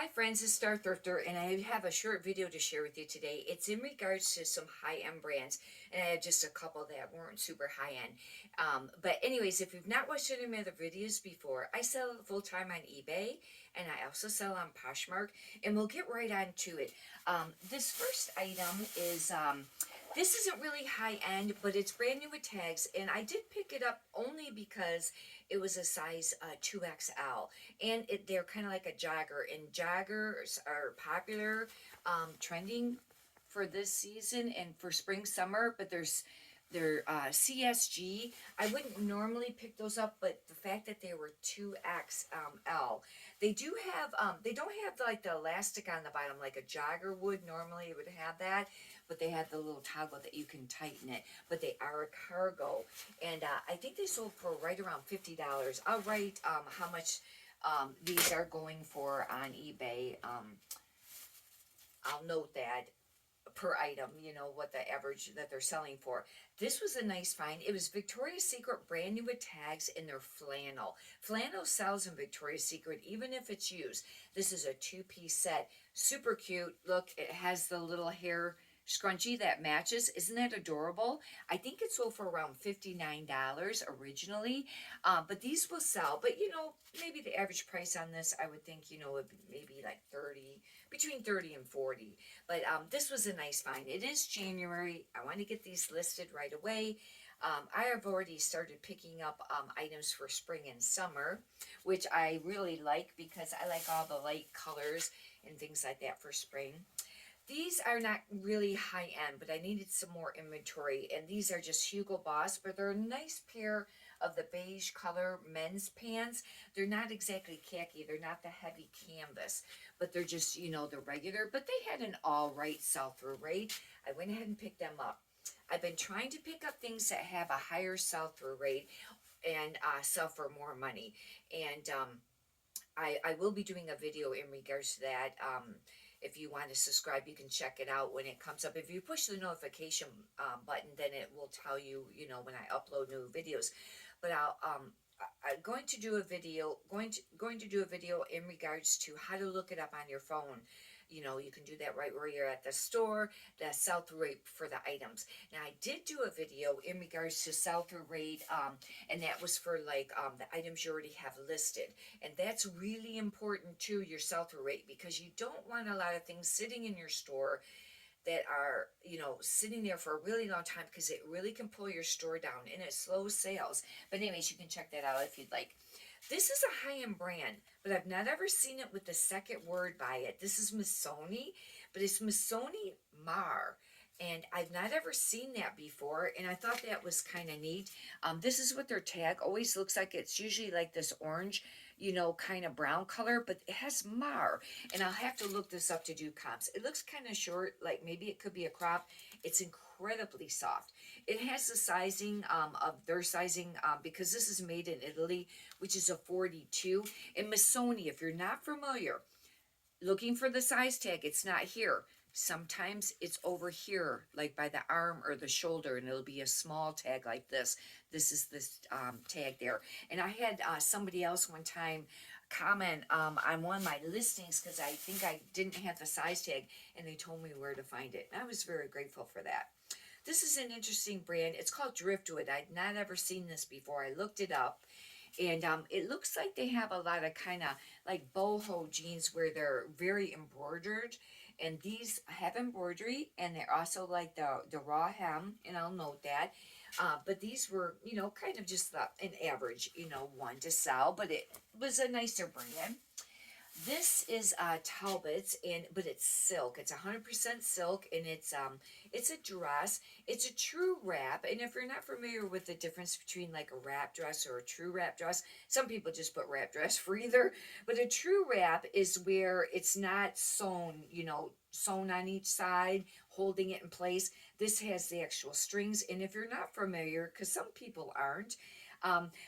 Hi friends, it's Star Thrifter, and I have a short video to share with you today. It's in regards to some high-end brands, and I have just a couple that weren't super high-end. But anyways, if you've not watched any of my other videos before, I sell full-time on eBay, and I also sell on Poshmark, and we'll get right on to it. This first item is, this isn't really high-end, but it's brand new with tags, and I did pick it up only because it was a size 2XL, and they're kind of like a jogger, and joggers are popular, trending for this season and for spring summer, but they're CSG. I wouldn't normally pick those up, but the fact that they were 2XL, they do have, they don't have like the elastic on the bottom like a jogger would. Normally it would have that, but they have the little toggle that you can tighten it, but they are a cargo, and I think they sold for right around $50. I'll write how much these are going for on eBay. I'll note that per item, you know, what the average that they're selling for. This was a nice find. It was Victoria's Secret brand new with tags, in their flannel. Flannel sells in Victoria's Secret even if it's used. This is a two-piece set. Super cute. Look, it has the little hair scrunchie that matches. Isn't that adorable? I think it sold for around $59 originally, but these will sell. But you know, maybe the average price on this, I would think, you know, would be maybe like 30, between 30 and 40. But this was a nice find. It is January. I want to get these listed right away. I have already started picking up items for spring and summer, which I really like because I like all the light colors and things like that for spring. These are not really high end, but I needed some more inventory, and these are just Hugo Boss, but they're a nice pair of the beige color men's pants. They're not exactly khaki, they're not the heavy canvas, but they're just, you know, the regular, but they had an all right sell-through rate. I went ahead and picked them up. I've been trying to pick up things that have a higher sell-through rate and sell for more money, and I will be doing a video in regards to that. If you want to subscribe, you can check it out when it comes up. If you push the notification button, then it will tell you, you know, when I upload new videos. But I'm going to do a video, going to do a video in regards to how to look it up on your phone. You know, you can do that right where you're at the store, the sell-through rate for the items. Now, I did do a video in regards to sell-through rate, and that was for like the items you already have listed. And that's really important too, your sell-through rate, because you don't want a lot of things sitting in your store that are, you know, sitting there for a really long time, because it really can pull your store down and it slows sales. But anyways, you can check that out if you'd like. This is a high-end brand, but I've not ever seen it with the second word by it. This is Missoni, but it's Missoni Mar, and I've not ever seen that before, and I thought that was kind of neat. This is what their tag always looks like. It's usually like this orange, you know, kind of brown color, but it has Mar, and I'll have to look this up to do comps. It looks kind of short, like maybe it could be a crop. It's incredibly soft. It has the sizing of their sizing, because this is made in Italy, which is a 42. And Missoni, if you're not familiar, looking for the size tag, it's not here. Sometimes it's over here, like by the arm or the shoulder, and it'll be a small tag like this. This is this tag there. And I had somebody else one time comment on one of my listings because I think I didn't have the size tag, and they told me where to find it. And I was very grateful for that. This is an interesting brand. It's called Driftwood. I'd not ever seen this before. I looked it up, and it looks like they have a lot of kind of like boho jeans where they're very embroidered, and these have embroidery, and they're also like the raw hem, and I'll note that. But these were, you know, kind of just an average, you know, one to sell, but it was a nicer brand. This is Talbot's, but it's silk. It's 100% silk, and it's a dress. It's a true wrap, and if you're not familiar with the difference between like a wrap dress or a true wrap dress, some people just put wrap dress for either. But a true wrap is where it's not sewn, you know, sewn on each side, holding it in place. This has the actual strings, and if you're not familiar, because some people aren't,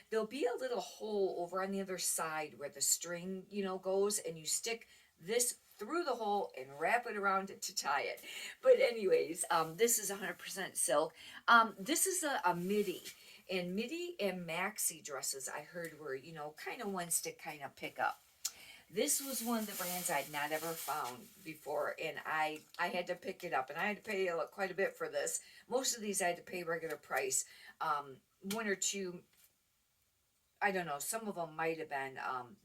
there'll be a little hole over on the other side where the string, you know, goes, and you stick this through the hole and wrap it around it to tie it. But anyways, this is 100% silk. This is a midi, and midi and maxi dresses I heard were, you know, kind of ones to kind of pick up. This was one of the brands I'd not ever found before, and I had to pick it up, and I had to pay quite a bit for this. Most of these I had to pay regular price. One or two, I don't know. Some of them might have been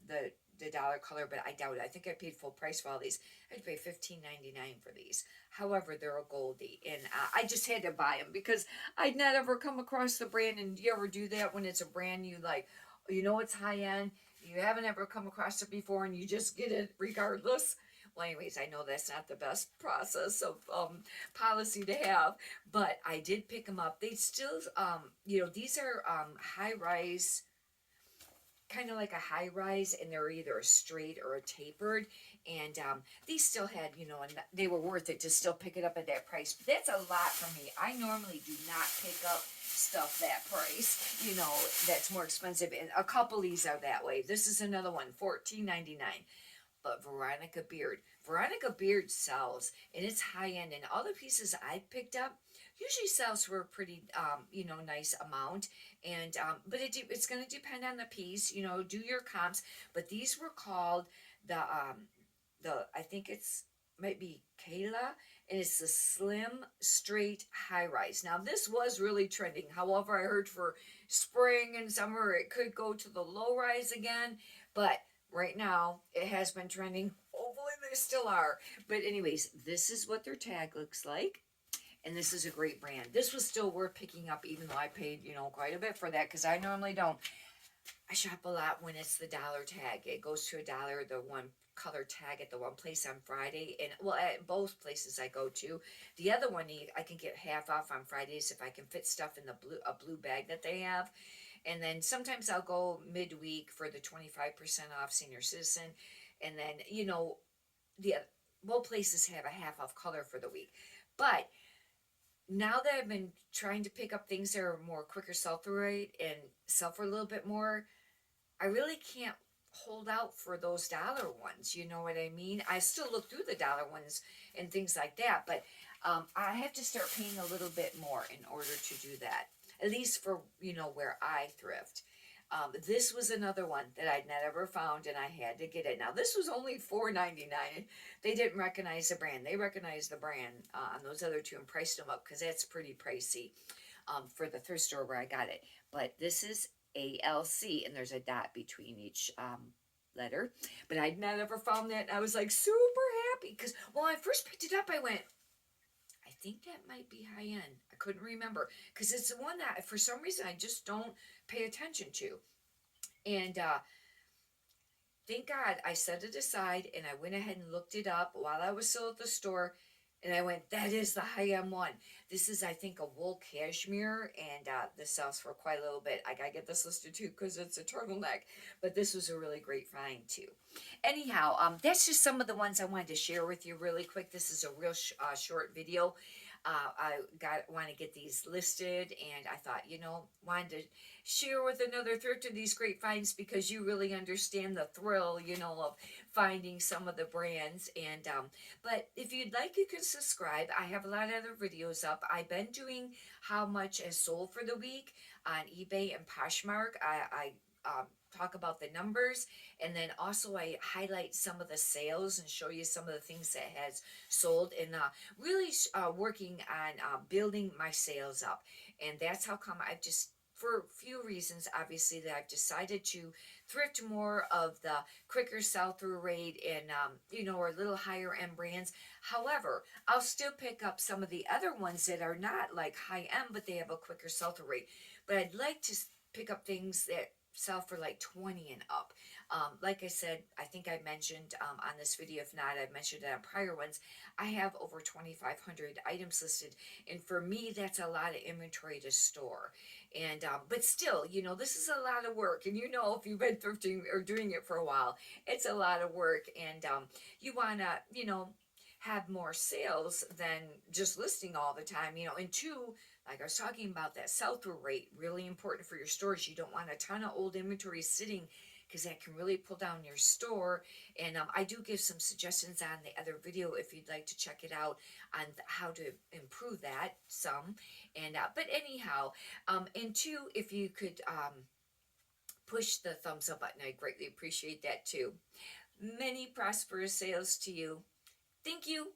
the dollar color, but I doubt it. I think I paid full price for all these. I had to pay $15.99 for these. However, they're a Goldie, and I just had to buy them because I'd not ever come across the brand. And do you ever do that when it's a brand you like? You know it's high end. You haven't ever come across it before, and you just get it regardless. Well, anyways, I know that's not the best process of policy to have, but I did pick them up. They still, these are high rise, kind of like a high rise, and they're either a straight or a tapered, and these still had, and they were worth it to still pick it up at that price. But that's a lot for me. I normally do not pick up stuff that price, that's more expensive, and a couple of these are that way. This is another one, $14.99. But Veronica Beard sells, and it's high end, and all the pieces I picked up usually sells for a pretty nice amount. And but it's going to depend on the piece. Do your comps. But these were called the I think it's might be Kayla, and it's the slim straight high rise. Now this was really trending. However, I heard for spring and summer it could go to the low rise again, but right now it has been trending. Hopefully they still are. But anyways, this is what their tag looks like. And this is a great brand. This was still worth picking up, even though I paid, quite a bit for that, because I normally don't. I shop a lot when it's the dollar tag. It goes to $1, the one color tag at the one place on Friday, and well, at both places I go to. The other one I can get half off on Fridays if I can fit stuff in a blue bag that they have. And then sometimes I'll go midweek for the 25% off senior citizen, and then the both places have a half off color for the week. But now that I've been trying to pick up things that are more quicker sell through rate and sell for a little bit more, I really can't hold out for those dollar ones. You know what I mean? I still look through the dollar ones and things like that, but I have to start paying a little bit more in order to do that. At least for where I thrift. This was another one that I'd never found, and I had to get it. Now this was only $4.99. They didn't recognize the brand. They recognized the brand on those other two and priced them up because that's pretty pricey for the thrift store where I got it. But this is A.L.C, and there's a dot between each letter. But I'd never found that, and I was like super happy because when I first picked it up, I went, I think that might be high end. I couldn't remember because it's the one that for some reason I just don't pay attention to. And thank God I set it aside and I went ahead and looked it up while I was still at the store. And I went, that is the high end one. This is, I think, a wool cashmere, and this sells for quite a little bit. I gotta get this listed too because it's a turtleneck. But this was a really great find too. Anyhow, that's just some of the ones I wanted to share with you really quick. This is a real short video. I want to get these listed, and I thought, wanted to share with another thrifter these great finds because you really understand the thrill, of finding some of the brands. And but if you'd like, you can subscribe. I have a lot of other videos up. I've been doing how much is sold for the week on eBay and Poshmark. I talk about the numbers, and then also I highlight some of the sales and show you some of the things that has sold, and really working on building my sales up. And that's how come I've just, for a few reasons obviously, that I've decided to thrift more of the quicker sell through rate and or a little higher end brands. However, I'll still pick up some of the other ones that are not like high end, but they have a quicker sell through rate. But I'd like to pick up things that sell for like 20 and up. Like I said, I think I mentioned on this video, if not, I've mentioned it on prior ones, I have over 2,500 items listed. And for me, that's a lot of inventory to store. And, but still, this is a lot of work. And if you've been thrifting or doing it for a while, it's a lot of work. And you want to, have more sales than just listing all the time, and two, like I was talking about, that sell-through rate, really important for your stores. You don't want a ton of old inventory sitting because that can really pull down your store. And I do give some suggestions on the other video if you'd like to check it out on how to improve that some. And but anyhow, and two, if you could push the thumbs up button, I greatly appreciate that too. Many prosperous sales to you. Thank you.